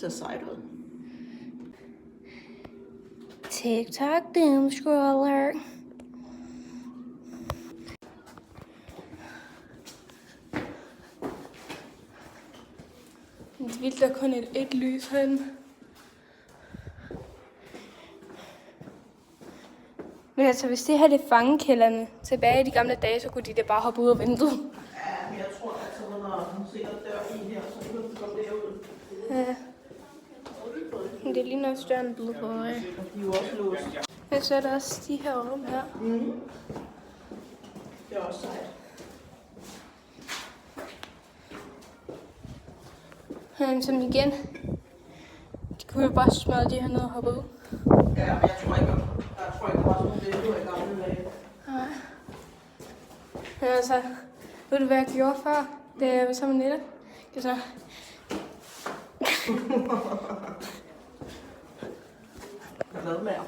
Så sejt ud. TikTok doom scroller. Det er vildt, der er kun et lys herinde. Men altså, hvis det her det er fangekælderne tilbage i de gamle dage, så kunne de da bare hoppe ud af vinduet. Ja, men jeg tror, at så var der sikkert dør i her, så du kan komme derud. Ja. Men det ligner større end Blue Boy. De er jo også låst. Jeg så er der også de her rum her. Det er også sejt. Men som igen, de kunne jo bare smadre de her ned og hoppe ud. Ja, men jeg tror ikke, der var sådan nogle vinduer i gamle dage. Nej. Men altså, ved du hvad jeg gjorde før, da jeg var sammen med Nette? Det er så... Hvad med jer?